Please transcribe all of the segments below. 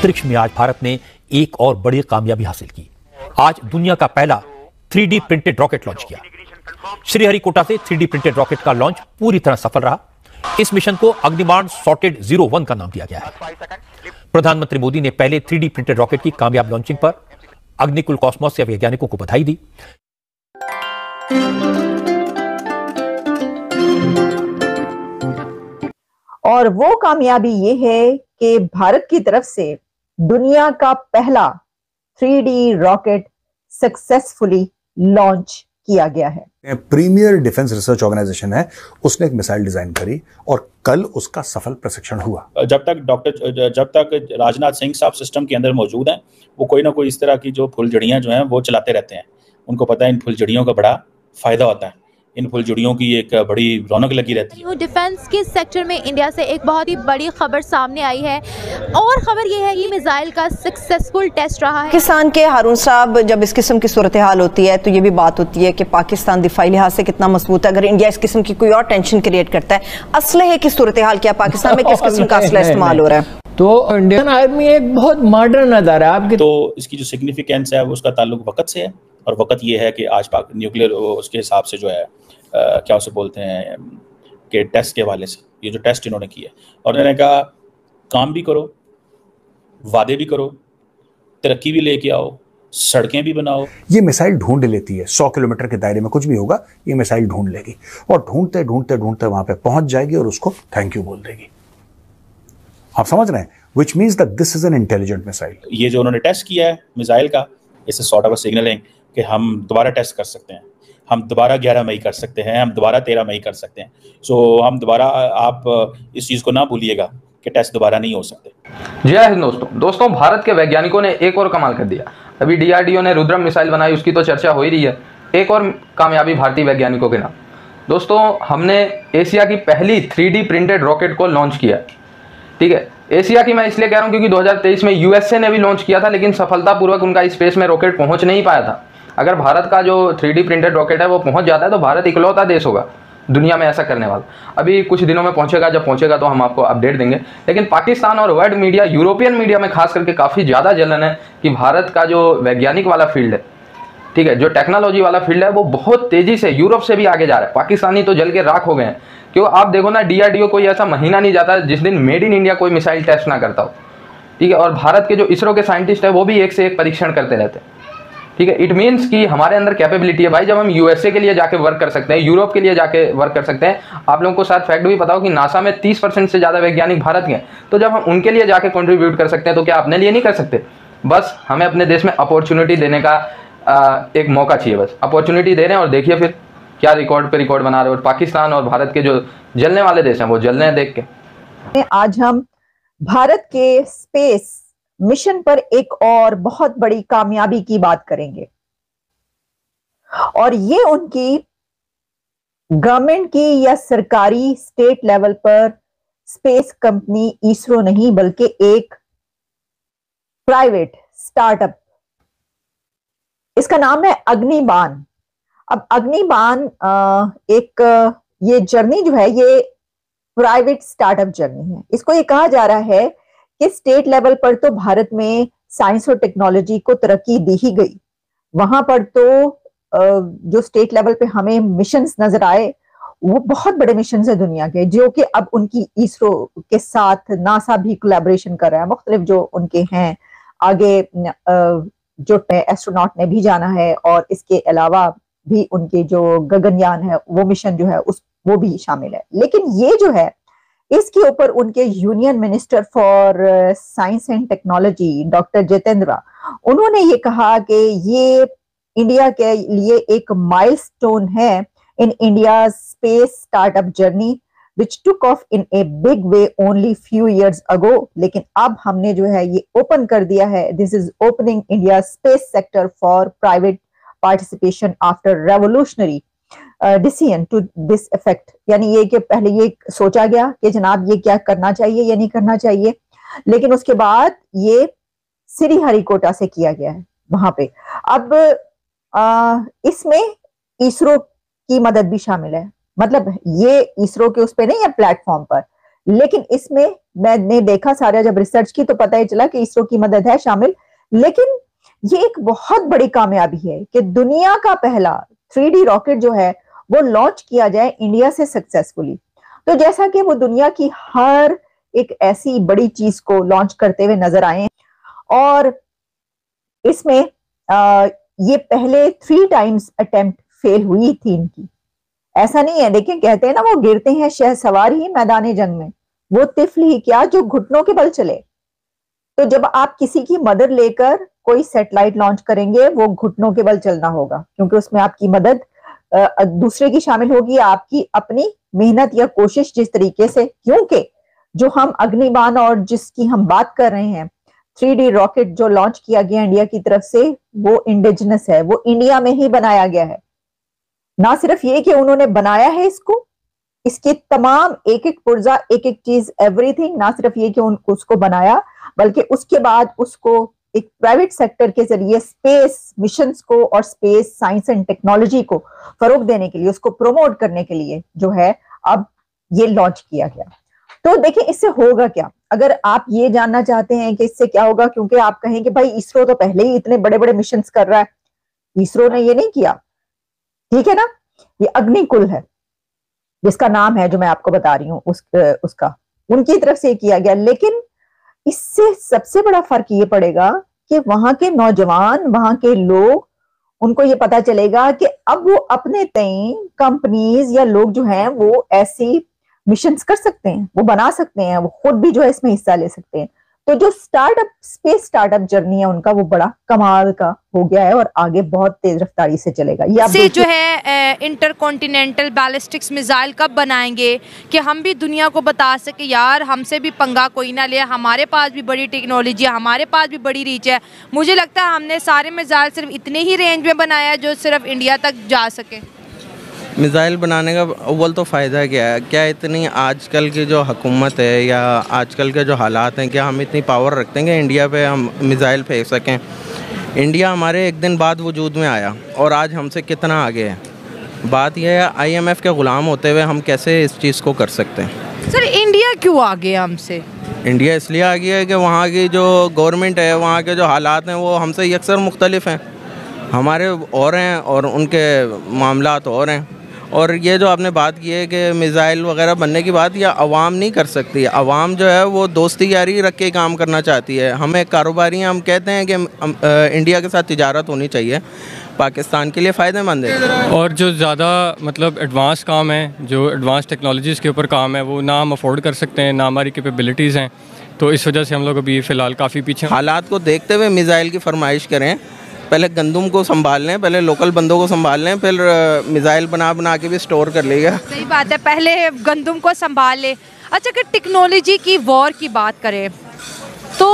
अंतरिक्ष में आज भारत ने एक और बड़ी कामयाबी हासिल की। आज दुनिया का पहला 3D प्रिंटेड रॉकेट लॉन्च किया। श्रीहरिकोटा से 3D प्रिंटेड रॉकेट का लॉन्च पूरी तरह सफल रहा। इस मिशन को अग्निबाण सॉर्टेड 01 का नाम दिया गया है। प्रधानमंत्री मोदी ने पहले 3D प्रिंटेड रॉकेट की कामयाब लॉन्चिंग पर अग्निकुल कॉस्मोस के वैज्ञानिकों को बधाई दी। और वो कामयाबी ये है कि भारत की तरफ से दुनिया का पहला 3D रॉकेट सक्सेसफुली लॉन्च किया गया है। प्रीमियर डिफेंस रिसर्च ऑर्गेनाइजेशन है, उसने एक मिसाइल डिजाइन करी और कल उसका सफल प्रशिक्षण हुआ। जब तक राजनाथ सिंह साहब सिस्टम के अंदर मौजूद हैं, वो कोई ना कोई इस तरह की जो फुलझड़ियां जो हैं वो चलाते रहते हैं। उनको पता है इन फुलझड़ियों का बड़ा फायदा होता है, इन फुलझड़ियों की एक बड़ी रौनक लगी रहती है। डिफेंस के सेक्टर में इंडिया से एक बहुत ही बड़ी खबर सामने आई है और खबर यह है कि मिसाइल का सक्सेसफुल टेस्ट रहा है। पाकिस्तान के हारून साहब, जब इस किस्म की सूरत हाल होती है तो ये भी बात होती है कि पाकिस्तान दिफाई लिहाज से कितना मजबूत है। अगर इंडिया इस किस्म की कोई और टेंशन क्रिएट करता है, असलहे की सूरत हाल क्या पाकिस्तान में किस किस्म का असला इस्तेमाल हो रहा है? तो इंडियन आर्मी एक बहुत मॉडर्न अदारा है आपकी। तो इसकी जो सिग्निफिकेंस है उसका ताल्लुक वक्त से है, और वक्त ये है कि आज न्यूक्लियर उसके हिसाब से जो है क्या उसे बोलते हैं कि टेस्ट के हवाले से ये जो टेस्ट इन्होंने किया, और इन्होंने कहा काम भी करो, वादे भी करो, तरक्की भी लेके आओ, सड़कें भी बनाओ। ये मिसाइल ढूंढ लेती है, 100 किलोमीटर के दायरे में कुछ भी होगा ये मिसाइल ढूंढ लेगी, और ढूंढते ढूंढते ढूंढते वहां पे पहुंच जाएगी और उसको थैंक यू बोल देगी। आप समझ रहे हैं? Which means that this is an intelligent missile. ये जो उन्होंने टेस्ट किया है मिसाइल का, इससे सॉर्ट ऑफ अ सिग्नलिंग कि हम दोबारा टेस्ट कर सकते हैं, हम दोबारा 11 मई कर सकते हैं, हम दोबारा 13 मई कर सकते हैं। सो हम दोबारा, आप इस चीज़ को ना भूलिएगा कि टेस्ट दोबारा नहीं हो सकते। जय हिंद दोस्तों, भारत के वैज्ञानिकों ने एक और कमाल कर दिया। अभी DRDO ने रुद्रम मिसाइल बनाई, उसकी तो चर्चा हो ही रही है। एक और कामयाबी भारतीय वैज्ञानिकों के नाम। दोस्तों, हमने एशिया की पहली 3D प्रिंटेड रॉकेट को लॉन्च किया। ठीक है, एशिया की मैं इसलिए कह रहा हूँ क्योंकि 2023 में USA ने भी लॉन्च किया था, लेकिन सफलतापूर्वक उनका स्पेस में रॉकेट पहुंच नहीं पाया था। अगर भारत का जो 3D प्रिंटेड रॉकेट है वो पहुंच जाता है तो भारत इकलौता देश होगा दुनिया में ऐसा करने वाला। अभी कुछ दिनों में पहुंचेगा, जब पहुंचेगा तो हम आपको अपडेट देंगे। लेकिन पाकिस्तान और वर्ल्ड मीडिया, यूरोपियन मीडिया में खास करके काफ़ी ज़्यादा जलन है कि भारत का जो वैज्ञानिक वाला फील्ड है, ठीक है, जो टेक्नोलॉजी वाला फील्ड है, वो बहुत तेज़ी से यूरोप से भी आगे जा रहा है। पाकिस्तानी तो जल के राख हो गए हैं। क्यों, आप देखो ना, DRDO कोई ऐसा महीना नहीं जाता जिस दिन मेड इन इंडिया कोई मिसाइल टेस्ट ना करता हो। ठीक है, और भारत के जो इसरो के साइंटिस्ट है वो भी एक से एक परीक्षण करते रहते हैं। ठीक है, इट मीन्स कि हमारे अंदर कैपेबिलिटी है भाई। जब हम USA के लिए जाके वर्क कर सकते हैं, यूरोप के लिए जाके वर्क कर सकते हैं। आप लोगों को शायद फैक्ट भी पता हो कि नासा में 30% से ज़्यादा वैज्ञानिक भारत के हैं। तो जब हम उनके लिए जाके कंट्रीब्यूट कर सकते हैं तो क्या अपने लिए नहीं कर सकते? बस हमें अपने देश में अपॉर्चुनिटी देने का एक मौका चाहिए। बस अपॉर्चुनिटी दे रहे हैं और देखिए फिर क्या रिकॉर्ड पे रिकॉर्ड बना रहे हो। और पाकिस्तान और भारत के जो जलने वाले देश हैं वो जल रहे हैं देख के। आज हम भारत के स्पेस मिशन पर एक और बहुत बड़ी कामयाबी की बात करेंगे, और ये उनकी गवर्नमेंट की या सरकारी स्टेट लेवल पर स्पेस कंपनी इसरो नहीं, बल्कि एक प्राइवेट स्टार्टअप, इसका नाम है अग्निबाण। अब अग्निबाण ये जर्नी जो है ये प्राइवेट स्टार्टअप जर्नी है। इसको ये कहा जा रहा है कि स्टेट लेवल पर तो भारत में साइंस और टेक्नोलॉजी को तरक्की दी ही गई, वहां पर तो जो स्टेट लेवल पे हमें मिशंस नजर आए वो बहुत बड़े मिशंस है दुनिया के, जो कि अब उनकी इसरो के साथ नासा भी कोलैबोरेशन कर रहा है। मुख्तलिफ जो उनके हैं आगे जो एस्ट्रोनॉट ने भी जाना है, और इसके अलावा भी उनके जो गगनयान है वो मिशन जो है वो भी शामिल है। लेकिन ये जो है इसके ऊपर उनके union minister for science and technology doctor Jitendra, उन्होंने ये कहा कि ये इंडिया के लिए एक माइलस्टोन है in India space startup journey which took off in a big way only few years ago. लेकिन अब हमने जो है ये ओपन कर दिया है, this is opening India space sector for private participation after revolutionary decision to this effect. यानी ये कि पहले ये सोचा गया कि जनाब ये क्या करना चाहिए या नहीं करना चाहिए, लेकिन उसके बाद ये श्रीहरिकोटा से किया गया है वहां पे। अब इसमें इसरो की मदद भी शामिल है, मतलब ये इसरो के उस पे नहीं है प्लेटफॉर्म पर, लेकिन इसमें मैंने देखा सारा, जब रिसर्च की तो पता ही चला कि इसरो की मदद है शामिल। लेकिन ये एक बहुत बड़ी कामयाबी है कि दुनिया का पहला 3D रॉकेट जो है वो लॉन्च किया जाए इंडिया से सक्सेसफुली। तो जैसा कि वो दुनिया की हर एक ऐसी बड़ी चीज को लॉन्च करते हुए नजर आए, और इसमें ये पहले 3 टाइम्स अटेम्प्ट फेल हुई थी इनकी। ऐसा नहीं है, देखिए कहते हैं ना, वो गिरते हैं शहसवार ही मैदान जंग में, वो तिफल ही क्या जो घुटनों के बल चले। तो जब आप किसी की मदद लेकर कोई सैटेलाइट लॉन्च करेंगे, वो घुटनों के बल चलना होगा, क्योंकि उसमें आपकी मदद दूसरे की शामिल होगी, आपकी अपनी मेहनत या कोशिश जिस तरीके से। क्योंकि जो हम अग्निबाण और जिसकी हम बात कर रहे हैं, 3D रॉकेट जो लॉन्च किया गया इंडिया की तरफ से, वो इंडिजिनस है, वो इंडिया में ही बनाया गया है। ना सिर्फ ये कि उन्होंने बनाया है इसको, इसके तमाम एक एक पुर्जा, एक एक चीज, एवरीथिंग, ना सिर्फ ये कि उसको बनाया, बल्कि उसके बाद उसको एक प्राइवेट सेक्टर के जरिए स्पेस मिशंस को और स्पेस साइंस एंड टेक्नोलॉजी को फरोग देने के लिए, उसको प्रमोट करने के लिए जो है अब ये लॉन्च किया गया। तो देखिए इससे होगा क्या, अगर आप ये जानना चाहते हैं कि इससे क्या होगा, क्योंकि आप कहें कि भाई इसरो तो पहले ही इतने बड़े बड़े मिशंस कर रहा है, इसरो ने ये नहीं किया, ठीक है ना। ये अग्निकुल है जिसका नाम है, जो मैं आपको बता रही हूँ, उसका उनकी तरफ से किया गया। लेकिन इससे सबसे बड़ा फर्क ये पड़ेगा कि वहां के नौजवान, वहां के लोग, उनको ये पता चलेगा कि अब वो अपने तय कंपनीज या लोग जो हैं वो ऐसी मिशंस कर सकते हैं, वो बना सकते हैं, वो खुद भी जो है इसमें हिस्सा ले सकते हैं। तो जो स्टार्टअप, स्पेस स्टार्टअप जर्नी है उनका, वो बड़ा कमाल का हो गया है और आगे बहुत तेज रफ्तारी से चलेगा। ये से जो है इंटरकॉन्टिनेंटल बैलिस्टिक्स मिसाइल कब बनाएंगे कि हम भी दुनिया को बता सके यार हमसे भी पंगा कोई ना ले, हमारे पास भी बड़ी टेक्नोलॉजी है, हमारे पास भी बड़ी रीच है। मुझे लगता है हमने सारे मिसाइल सिर्फ इतने ही रेंज में बनाया है जो सिर्फ इंडिया तक जा सके। मिसाइल बनाने का अव्वल तो फ़ायदा क्या है, क्या इतनी आजकल की जो हुकूमत है या आजकल के जो हालात हैं, क्या हम इतनी पावर रखते हैं कि इंडिया पे हम मिसाइल फेंक सकें। इंडिया हमारे एक दिन बाद वजूद में आया और आज हमसे कितना आगे है। बात यह है IMF के ग़ुलाम होते हुए हम कैसे इस चीज़ को कर सकते हैं। सर इंडिया क्यों आगे हमसे? इंडिया इसलिए आगे है कि वहाँ की जो गवर्नमेंट है, वहाँ के जो हालात हैं वो हमसे अक्सर मुख्तलिफ हैं। हमारे और हैं और उनके मामलात और हैं। और ये जो आपने बात की है कि मिसाइल वगैरह बनने की बात, या अवाम नहीं कर सकती। अवाम जो है वो दोस्ती यारी रख के काम करना चाहती है। हमें कारोबारी, हम कहते हैं कि इंडिया के साथ तिजारत होनी चाहिए, पाकिस्तान के लिए फ़ायदेमंद है। और जो ज़्यादा मतलब एडवांस काम है, जो एडवांस टेक्नोलॉजीज़ के ऊपर काम है, वो ना हम अफोर्ड कर सकते हैं, ना हमारी कैपेबिलिटीज़ हैं। तो इस वजह से हम लोग अभी फ़िलहाल काफ़ी पीछे। हालात को देखते हुए मिसाइल की फरमाइश करें, पहले गंदम को संभाल लें, पहले लोकल बंदों को संभाल लें, फिर मिसाइल बना के भी स्टोर कर लेगा। सही बात है, पहले गंदम को संभाल ले। अच्छा, अगर टेक्नोलॉजी की वॉर की बात करें तो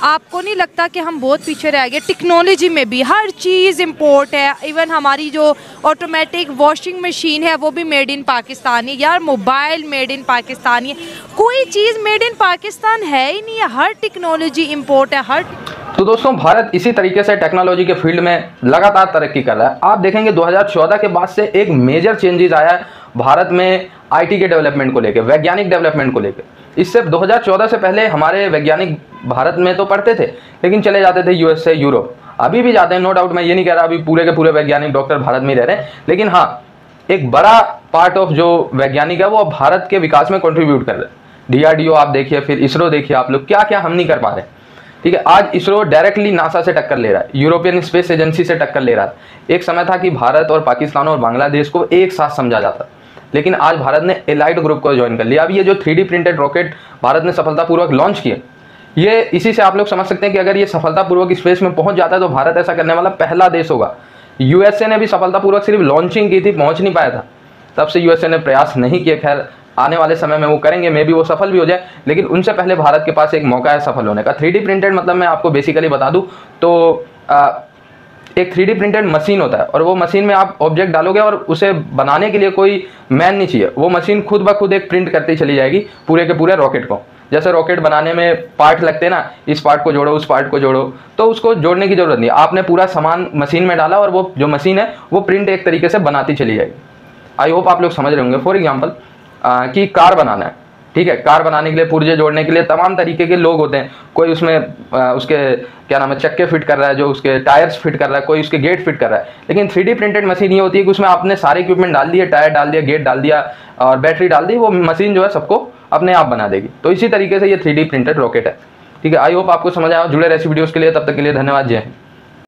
आपको नहीं लगता कि हम बहुत पीछे रह गए? टेक्नोलॉजी में भी हर चीज़ इंपोर्ट है, इवन हमारी जो ऑटोमेटिक वॉशिंग मशीन है वो भी मेड इन पाकिस्तान है यार, मोबाइल मेड इन पाकिस्तान है, कोई चीज़ मेड इन पाकिस्तान है ही नहीं है, हर टेक्नोलॉजी इंपोर्ट है, हर। तो दोस्तों भारत इसी तरीके से टेक्नोलॉजी के फील्ड में लगातार तरक्की कर रहा है। आप देखेंगे 2014 के बाद से एक मेजर चेंजेस आया है भारत में IT के डेवलपमेंट को लेकर, वैज्ञानिक डेवलपमेंट को लेकर। इससे 2014 से पहले हमारे वैज्ञानिक भारत में तो पढ़ते थे लेकिन चले जाते थे USA, यूरोप, अभी भी जाते हैं, नो डाउट। मैं ये नहीं कह रहा अभी पूरे के पूरे वैज्ञानिक डॉक्टर भारत में रह रहे हैं, लेकिन हाँ एक बड़ा पार्ट ऑफ जो वैज्ञानिक है वो भारत के विकास में कॉन्ट्रीब्यूट कर रहे हैं। DRDO आप देखिए, फिर इसरो देखिए, आप लोग क्या क्या हम नहीं कर पा रहे। ठीक है, आज इसरो डायरेक्टली नासा से टक्कर ले रहा है, यूरोपियन स्पेस एजेंसी से टक्कर ले रहा है। एक समय था कि भारत और पाकिस्तान और बांग्लादेश को एक साथ समझा जाता, लेकिन आज भारत ने एलाइड ग्रुप को ज्वाइन कर लिया। अब ये जो 3D प्रिंटेड रॉकेट भारत ने सफलतापूर्वक लॉन्च किया, ये इसी से आप लोग समझ सकते हैं कि अगर ये सफलतापूर्वक स्पेस में पहुंच जाता है तो भारत ऐसा करने वाला पहला देश होगा। USA ने भी सफलतापूर्वक सिर्फ लॉन्चिंग की थी, पहुंच नहीं पाया था, तब से USA ने प्रयास नहीं किए। खैर आने वाले समय में वो करेंगे, मे भी वो सफल भी हो जाए, लेकिन उनसे पहले भारत के पास एक मौका है सफल होने का। 3D प्रिंटेड मतलब मैं आपको बेसिकली बता दूं तो एक 3D प्रिंटेड मशीन होता है और वो मशीन में आप ऑब्जेक्ट डालोगे और उसे बनाने के लिए कोई मैन नहीं चाहिए, वो मशीन खुद ब खुद एक प्रिंट करती चली जाएगी पूरे के पूरे रॉकेट को। जैसे रॉकेट बनाने में पार्ट लगते हैं ना, इस पार्ट को जोड़ो, उस पार्ट को जोड़ो, तो उसको जोड़ने की जरूरत नहीं, आपने पूरा सामान मशीन में डाला और वो जो मशीन है वो प्रिंट एक तरीके से बनाती चली जाएगी। आई होप आप लोग समझ रहे होंगे। फॉर एग्जाम्पल कि कार बनाना है, ठीक है, कार बनाने के लिए, पुर्जे जोड़ने के लिए तमाम तरीके के लोग होते हैं। कोई उसमें उसके क्या नाम है चक्के फिट कर रहा है, जो उसके टायर्स फिट कर रहा है, कोई उसके गेट फिट कर रहा है। लेकिन 3D प्रिंटेड मशीन ये होती है कि उसमें आपने सारे इक्विपमेंट डाल दिए, टायर डाल दिया, गेट डाल दिया और बैटरी डाल दी, वो मशीन जो है सबको अपने आप बना देगी। तो इसी तरीके से ये 3D प्रिंटेड रॉकेट है। ठीक है, आई होप आपको समझ आया। जुड़े रहे ऐसी वीडियोज़ के लिए, तब तक के लिए धन्यवाद, जय हिंद।